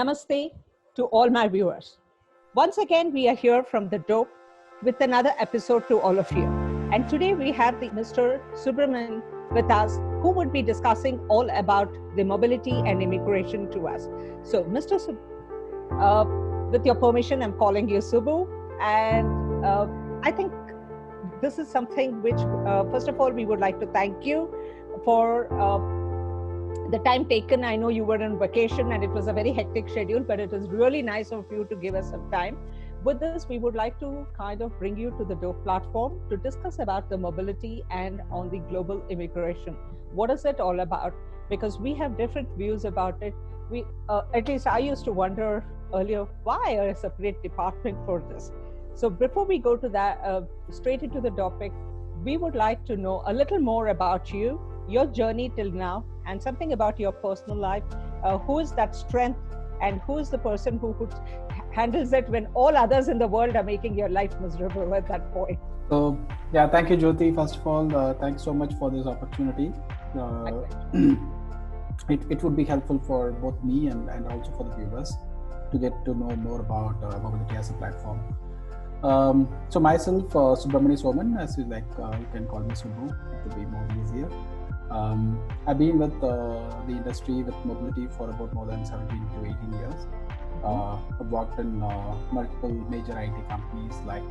Namaste to all my viewers. Once again, we are here from the Dope with another episode to all of you. And today we have the Mr. Subramani with us, who would be discussing all about the mobility and immigration to us. So, Mr. With your permission, I'm calling you Subu. And I think this is something which, first of all, we would like to thank you for the time taken. I know you were on vacation and it was a very hectic schedule, but it is really nice of you to give us some time. With this, we would like to kind of bring you to the DOPE platform to discuss about the mobility and on the global immigration. What is it all about? Because we have different views about it. We, at least I used to wonder earlier, why a separate department for this? So before we go to that, straight into the topic, we would like to know a little more about you, your journey till now, and something about your personal life. Who is that strength, and who is the person who handles it when all others in the world are making your life miserable at that point? So, yeah, thank you, Jyothi. First of all, thanks so much for this opportunity. It would be helpful for both me and also for the viewers to get to know more about mobility as a platform. So myself, Subramani Soman, as you like, you can call me Subbu, it will be more easier. I've been with the industry with mobility for about more than 17 to 18 years. I've worked in multiple major IT companies like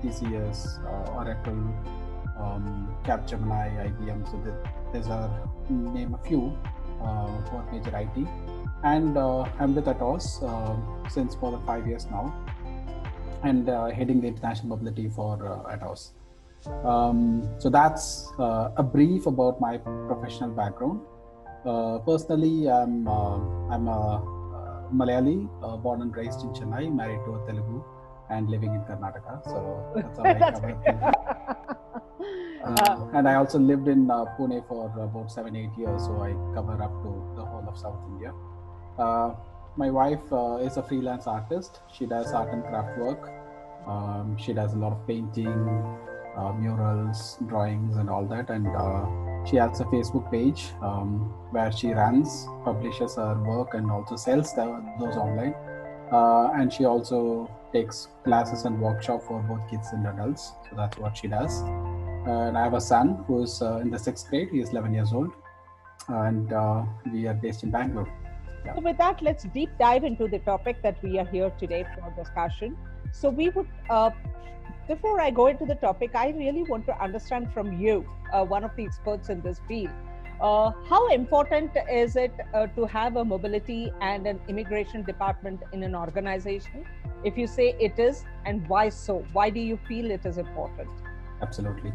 TCS, Oracle, Capgemini, IBM. So these are, name a few, for major IT. And I'm with Atos since more than 5 years now, and heading the international mobility for Atos. So that's a brief about my professional background. Personally, I'm a Malayali, born and raised in Chennai, married to a Telugu, and living in Karnataka. So that's how I cover it. And I also lived in Pune for about 7-8 years, so I cover up to the whole of South India. My wife is a freelance artist. She does art and craft work. She does a lot of painting, murals, drawings, and all that. And she has a Facebook page where she runs, publishes her work, and also sells those online. And she also takes classes and workshops for both kids and adults. So that's what she does. And I have a son who's in the 6th grade. He is 11 years old. And we are based in Bangalore. Yeah. So with that, let's deep dive into the topic that we are here today for discussion. So we would, before I go into the topic, I really want to understand from you, one of the experts in this field, how important is it to have a mobility and an immigration department in an organization? If you say it is, and why so? Why do you feel it is important? Absolutely.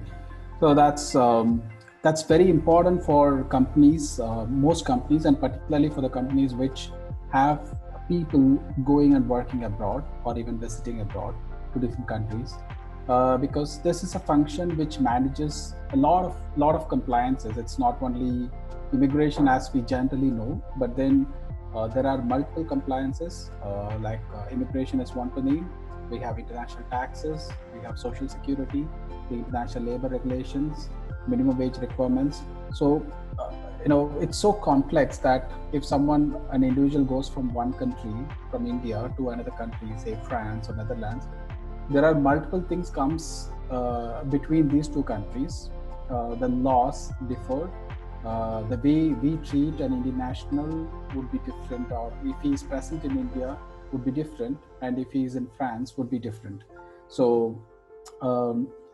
So that's very important for companies, most companies, and particularly for the companies which have people going and working abroad or even visiting abroad to different countries, because this is a function which manages a lot of compliances. It's not only immigration as we generally know, but then there are multiple compliances, like immigration is one to name. We have international taxes, we have social security, the international labor regulations, minimum wage requirements. So it's so complex that if an individual goes from one country, from India to another country, say France or Netherlands, there are multiple things comes between these two countries. The laws differ. The way we treat an Indian national would be different, or if he is present in India would be different, and if he is in France would be different. So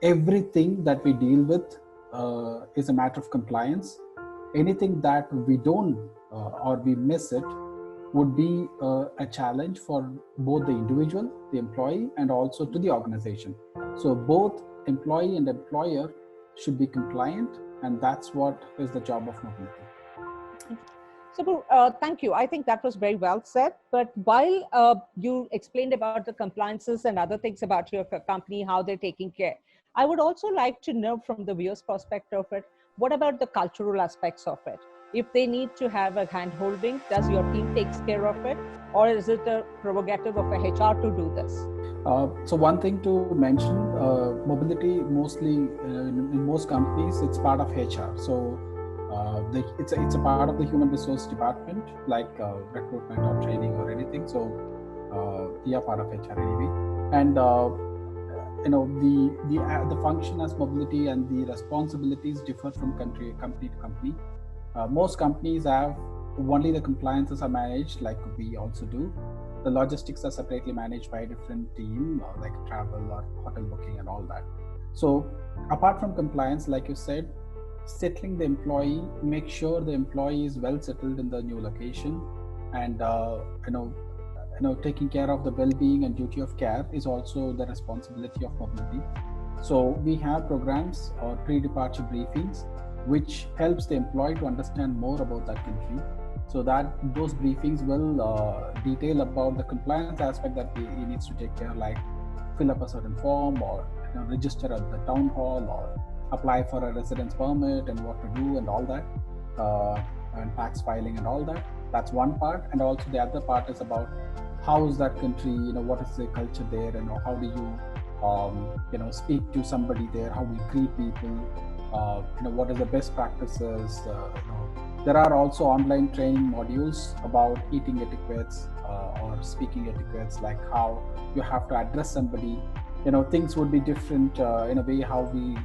everything that we deal with is a matter of compliance. Anything that we don't or we miss it would be a challenge for both the individual, the employee, and also to the organization. So both employee and employer should be compliant, and that's what is the job of mobility. So, thank you. I think that was very well said. But while you explained about the compliances and other things about your company, how they're taking care, I would also like to know from the viewer's perspective of it, what about the cultural aspects of it? If they need to have a hand-holding, does your team takes care of it? Or is it a prerogative of a HR to do this? So one thing to mention, mobility mostly in most companies, it's part of HR. So It's a part of the human resource department, like recruitment or training or anything. So we are part of HR anyway, and the function as mobility and the responsibilities differ from company to company. Most companies have only the compliances are managed, like we also do. The logistics are separately managed by a different team, like travel or hotel booking and all that. So, apart from compliance, like you said, settling the employee, make sure the employee is well settled in the new location, and taking care of the well-being and duty of care is also the responsibility of mobility. So we have programs or pre-departure briefings, which helps the employee to understand more about that country. So that those briefings will detail about the compliance aspect that he needs to take care, like fill up a certain form or register at the town hall or apply for a residence permit and what to do and all that, and tax filing and all that. That's one part, and also the other part is about how is that country, what is the culture there, and how do you speak to somebody there, how we greet people, what is the best practices. There are also online training modules about eating etiquettes or speaking etiquettes, like how you have to address somebody. Things would be different in a way how we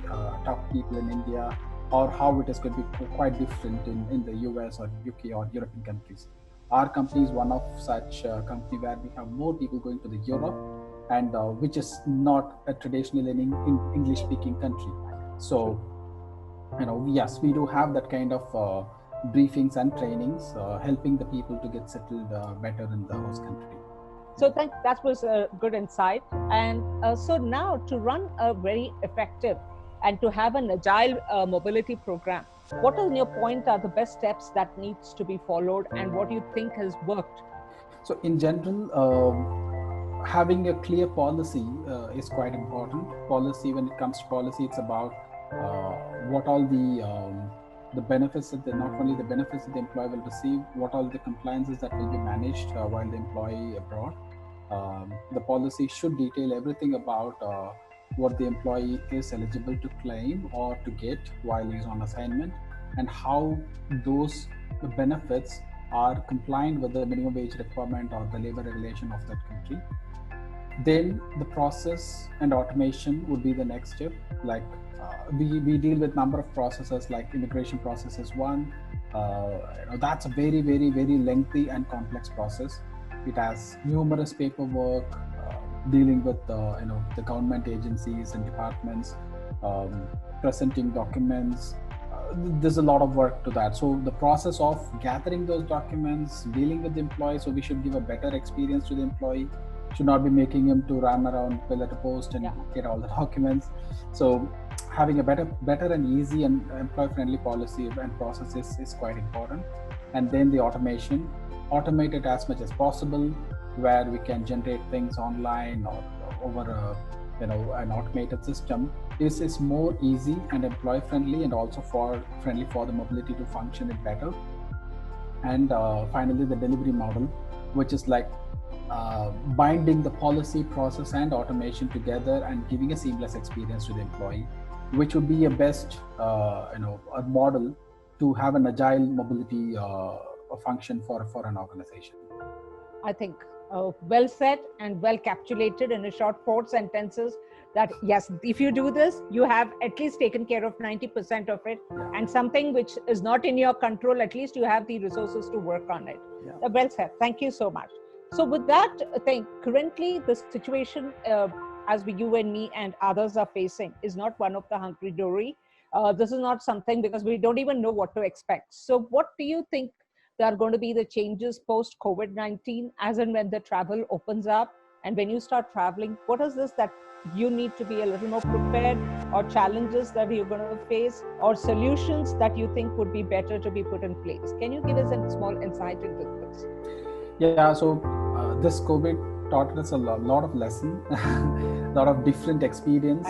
talk to people in India, or how it is going to be quite different in the US or UK or European countries. Our company is one of such company where we have more people going to the Europe, and which is not a traditionally in English speaking country. So yes, we do have that kind of briefings and trainings, helping the people to get settled better in the host country. So that was a good insight. And so now, to run a very effective and to have an agile mobility program, what in your point are the best steps that needs to be followed, and what do you think has worked? So in general, having a clear policy is quite important. Policy, when it comes to policy, it's about what all the benefits that not only the benefits that the employee will receive, what all the compliances that will be managed while the employee abroad. The policy should detail everything about what the employee is eligible to claim or to get while he's on assignment, and how those benefits are compliant with the minimum wage requirement or the labor regulation of that country. Then the process and automation would be the next step. Like we deal with number of processes, like immigration process is one. That's a very, very, very lengthy and complex process. It has numerous paperwork, dealing with the government agencies and departments, presenting documents. There's a lot of work to that. So the process of gathering those documents, dealing with the employee, so we should give a better experience to the employee. Should not be making him to run around pillar to post and get all the documents. So having a better and easy and employee-friendly policy and processes is quite important. And then the automate it as much as possible, where we can generate things online or over an automated system. This is more easy and employee friendly, and also friendly for the mobility to function it better. And finally, the delivery model, which is like binding the policy, process, and automation together and giving a seamless experience to the employee, which would be a best a model to have an agile mobility function for an organization. I think well said and well capsulated in a short 4 sentences, that yes, if you do this, you have at least taken care of 90% of it, and something which is not in your control, at least you have the resources to work on it. Well said. Thank you so much. So with that, I think currently the situation as you and me and others are facing is not one of the hunky-dory. This is not something, because we don't even know what to expect. So what do you think there are going to be the changes post COVID-19, as and when the travel opens up? And when you start traveling, what is this that you need to be a little more prepared, or challenges that you're going to face, or solutions that you think would be better to be put in place? Can you give us a small insight into this? Yeah, so this COVID taught us a lot of lessons, a lot of different experience.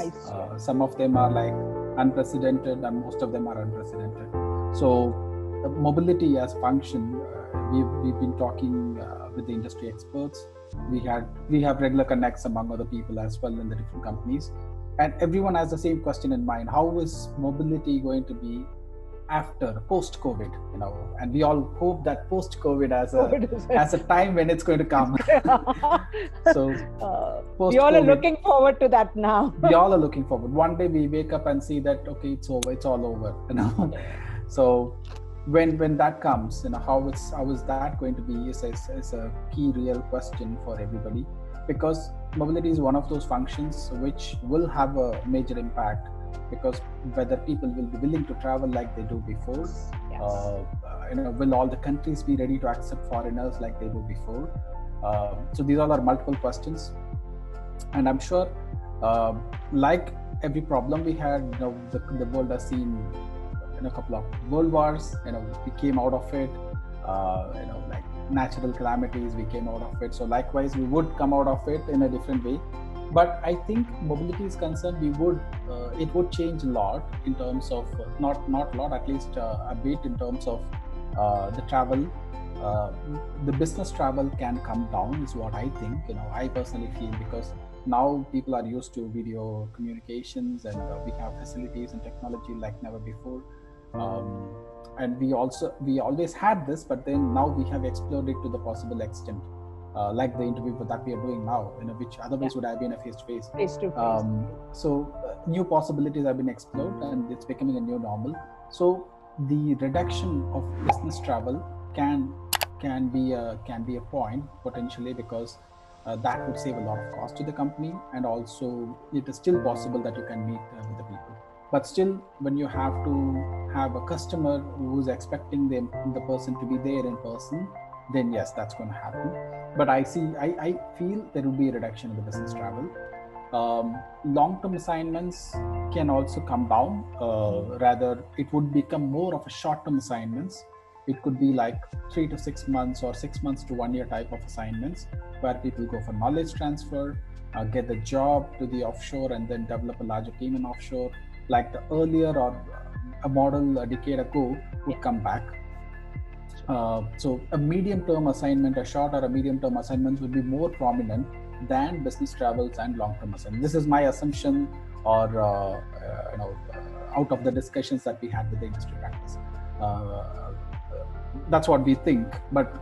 Some of them are like unprecedented, and most of them are unprecedented. So mobility as function, we've been talking with the industry experts. We have regular connects among other people as well in the different companies, and everyone has the same question in mind: how is mobility going to be after post-COVID, and we all hope that post-COVID COVID as a time when it's going to come. So we all are post-COVID, looking forward to that now. we all are looking forward. One day we wake up and see that okay, it's over, it's all over. So when that comes, how is that going to be is a key real question for everybody, because mobility is one of those functions which will have a major impact, because whether people will be willing to travel like they do before, will all the countries be ready to accept foreigners like they do before? So these all are multiple questions, and I'm sure, like every problem we had, the world has seen a couple of world wars. We came out of it. Like natural calamities, we came out of it. So likewise, we would come out of it in a different way. But I think mobility is concerned, it would change a lot in terms of not a lot, at least a bit in terms of the travel. The business travel can come down, is what I think. I personally feel, because now people are used to video communications, and we have facilities and technology like never before. And we always had this, but then now we have explored it to the possible extent, like the interview that we are doing now, which otherwise would have been a face-to-face. So new possibilities have been explored, and it's becoming a new normal. So the reduction of business travel can be a point potentially, because that would save a lot of cost to the company, and also it is still possible that you can meet with the people. But still, when you have to have a customer who's expecting the person to be there in person, then yes, that's going to happen. But I feel there will be a reduction in the business travel. Long-term assignments can also come down. Rather, it would become more of a short-term assignments. It could be like 3 to 6 months or 6 months to 1 year type of assignments, where people go for knowledge transfer, get the job to the offshore, and then develop a larger team in offshore, like the earlier or a model a decade ago would come back. So a medium-term assignment, a short or a medium-term assignments would be more prominent than business travels and long-term assignments. This is my assumption, or out of the discussions that we had with the industry practice. That's what we think, but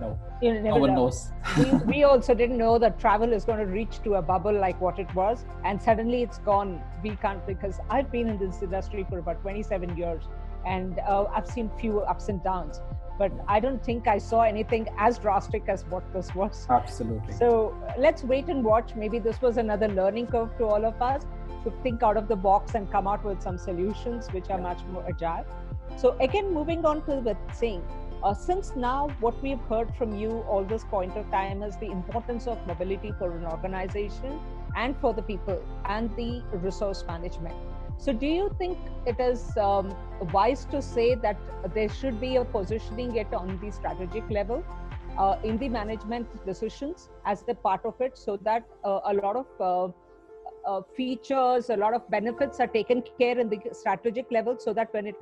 no one knows. we also didn't know that travel is going to reach to a bubble like what it was, and suddenly it's gone. We can't, because I've been in this industry for about 27 years, and I've seen few ups and downs, but I don't think I saw anything as drastic as what this was. Absolutely. So let's wait and watch. Maybe this was another learning curve to all of us, to think out of the box and come out with some solutions which are much more agile. So again, moving on to the thing, since now what we've heard from you all this point of time is the importance of mobility for an organization and for the people and the resource management. So do you think it is wise to say that there should be a positioning it on the strategic level in the management decisions as a part of it, so that a lot of features, a lot of benefits are taken care in the strategic level, so that when it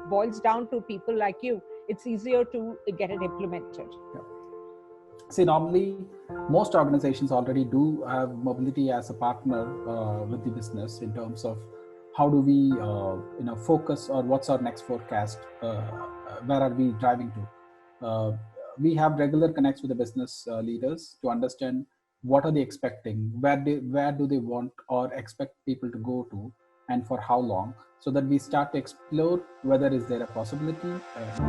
boils down to people like you, it's easier to get it implemented? Yeah. See, normally most organizations already do have mobility as a partner with the business, in terms of how do we focus, or what's our next forecast, where are we driving to. We have regular connects with the business leaders to understand what are they expecting, where do they want or expect people to go to, and for how long, so that we start to explore whether is there a possibility.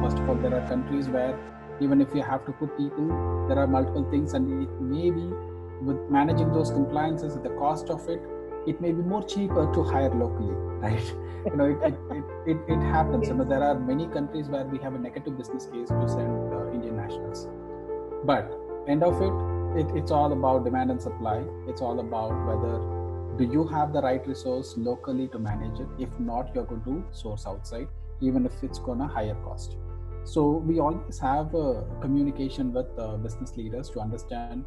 First of all, there are countries where even if you have to put people, there are multiple things, and it may be with managing those compliances at the cost of it, it may be more cheaper to hire locally, right? It happens. Yes. There are many countries where we have a negative business case to send Indian nationals, but end of it's all about demand and supply. It's all about whether do you have the right resource locally to manage it. If not, you're going to source outside, even if it's gonna higher cost. So we always have a communication with business leaders to understand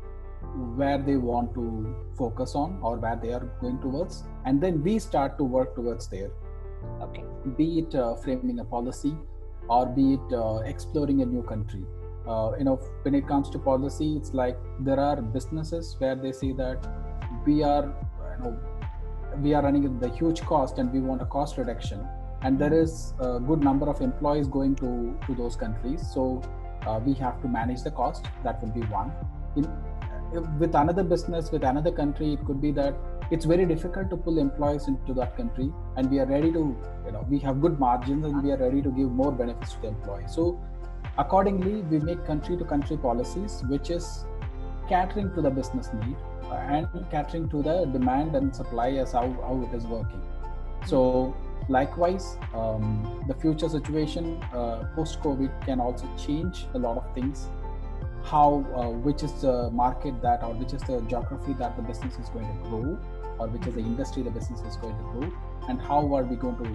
where they want to focus on, or where they are going towards, and then we start to work towards there. Okay. Be it framing a policy, or be it exploring a new country. When it comes to policy, it's like there are businesses where they say that we are running the huge cost and we want a cost reduction, and there is a good number of employees going to those countries. So we have to manage the cost. That will be one. With another business, with another country, it could be that it's very difficult to pull employees into that country, and we are ready to, we have good margins and we are ready to give more benefits to the employee. So accordingly, we make country to country policies, which is catering to the business need and catering to the demand and supply as how it is working. So likewise, the future situation post-COVID can also change a lot of things. How, which is the market that, or which is the geography that the business is going to grow, or which is the industry the business is going to grow, and how are we going to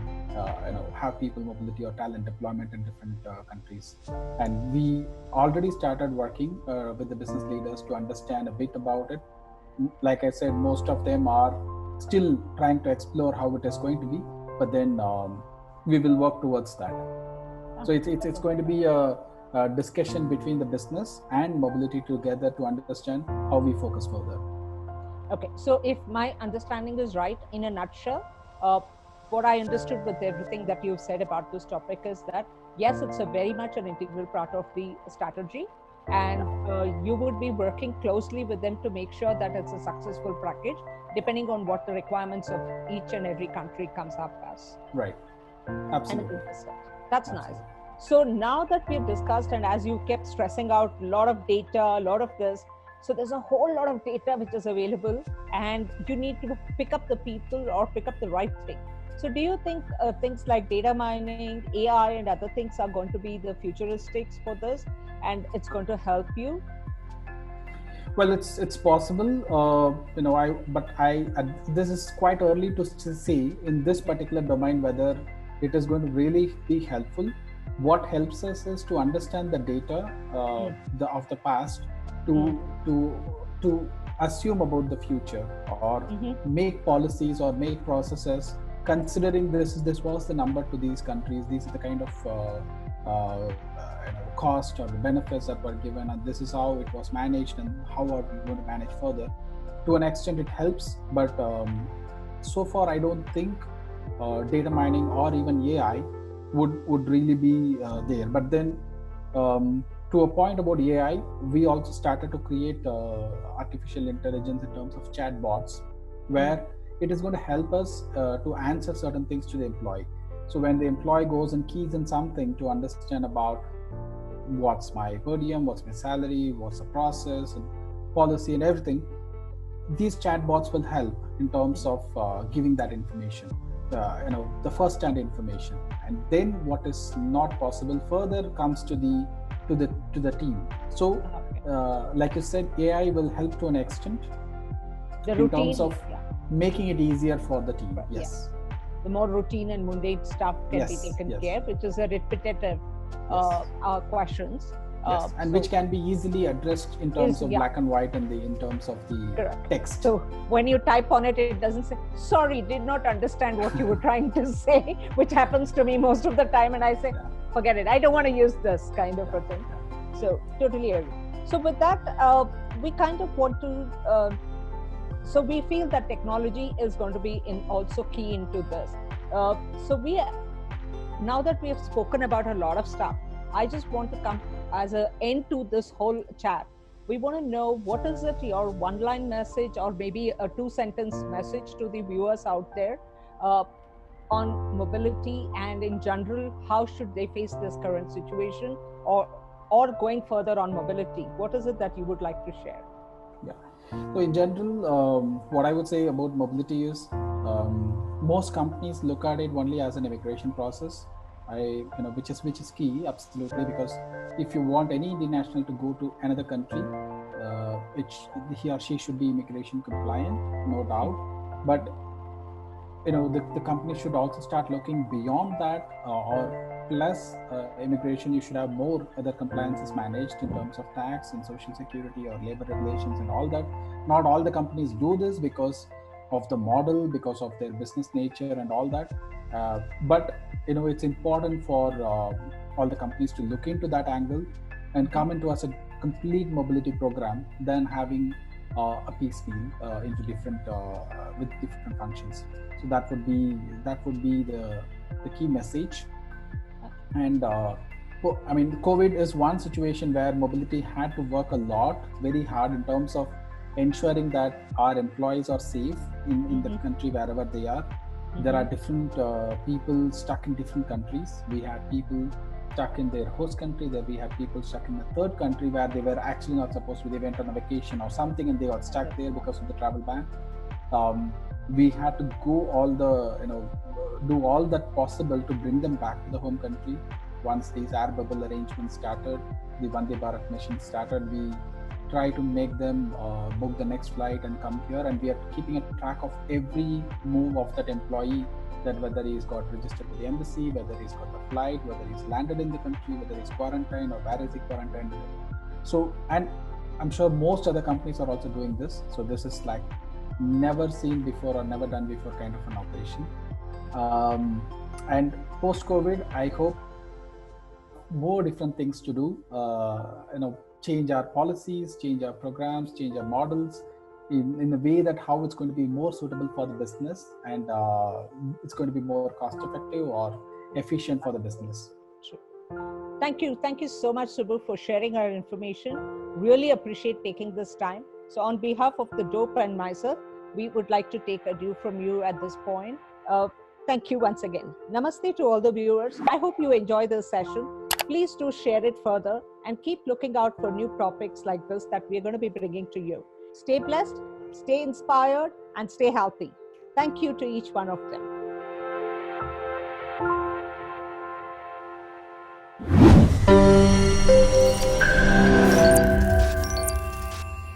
have people mobility or talent deployment in different countries. And we already started working with the business leaders to understand a bit about it. Like I said, most of them are still trying to explore how it is going to be, but then we will work towards that. So it's going to be a discussion between the business and mobility together to understand how we focus further. Okay, so if my understanding is right, in a nutshell, what I understood with everything that you've said about this topic is that yes, it's a very much an integral part of the strategy, and you would be working closely with them to make sure that it's a successful package, depending on what the requirements of each and every country comes up as. Right. Absolutely. That's Absolutely. nice. So now that we've discussed, and as you kept stressing out, a lot of data, a lot of this, so there's a whole lot of data which is available, and you need to pick up the people or pick up the right thing. So do you think things like data mining, AI, and other things are going to be the futuristics for this, and it's going to help you? Well, it's possible, this is quite early to see in this particular domain whether it is going to really be helpful. What helps us is to understand the data of the past, to assume about the future, or make policies or make processes considering this was the number to these countries, these are the kind of cost or the benefits that were given, and this is how it was managed, and how are we going to manage further. To an extent it helps, but so far I don't think data mining or even AI would really be there. But then to a point about AI, we also started to create artificial intelligence in terms of chatbots, where it is going to help us to answer certain things to the employee. So when the employee goes and keys in something to understand about what's my per diem, what's my salary, what's the process and policy and everything, these chatbots will help in terms of giving that information, the first-hand information. And then what is not possible further comes to the team. So like you said, AI will help to an extent in terms of making it easier for the team. Yes. The more routine and mundane stuff can be taken care, which is a repetitive questions. And which can be easily addressed in terms of black and white and in terms of the text. So when you type on it, it doesn't say, sorry, did not understand what you were trying to say, which happens to me most of the time. And I say, forget it, I don't want to use this kind of a thing. So totally agree. So with that, we kind of want to, so we feel that technology is going to be also key into this. So now that we have spoken about a lot of stuff, I just want to come as an end to this whole chat. We want to know, what is it, your one-line message or maybe a two-sentence message to the viewers out there on mobility, and in general, how should they face this current situation, or going further on mobility? What is it that you would like to share? Yeah. So in general, what I would say about mobility is most companies look at it only as an immigration process. Which is key, absolutely, because if you want any Indian national to go to another country, he or she should be immigration compliant, no doubt. But the company should also start looking beyond that, or plus immigration, you should have more other compliances managed in terms of tax and social security or labor regulations and all that. Not all the companies do this because of the model, because of their business nature and all that. But it's important for all the companies to look into that angle and come into as a complete mobility program than having a piece meal into different with different functions. So that would be the key message. And I mean, COVID is one situation where mobility had to work a lot, very hard in terms of ensuring that our employees are safe in the country wherever they are. There are different people stuck in different countries. We had people stuck in their host country. There we have people stuck in a third country where they were actually not supposed to. They went on a vacation or something and they got stuck there because of the travel ban. We had to go all the do all that possible to bring them back to the home country. Once these air bubble arrangements started, the Vande Bharat mission started, we try to make them book the next flight and come here, and we are keeping a track of every move of that employee, that whether he's got registered to the embassy, whether he's got the flight, whether he's landed in the country, whether he's quarantined or where is he quarantined. So, and I'm sure most other companies are also doing this. So this is like never seen before or never done before kind of an operation. And post COVID, I hope we have more different things to do. Change our policies, change our programs, change our models in a way that how it's going to be more suitable for the business, and it's going to be more cost effective or efficient for the business. Thank you. Thank you so much, Subbu, for sharing our information. Really appreciate taking this time. So on behalf of the DOPE and myself, we would like to take adieu from you at this point. Thank you once again. Namaste to all the viewers. I hope you enjoy this session. Please do share it further and keep looking out for new topics like this that we're going to be bringing to you. Stay blessed, stay inspired, and stay healthy. Thank you to each one of them.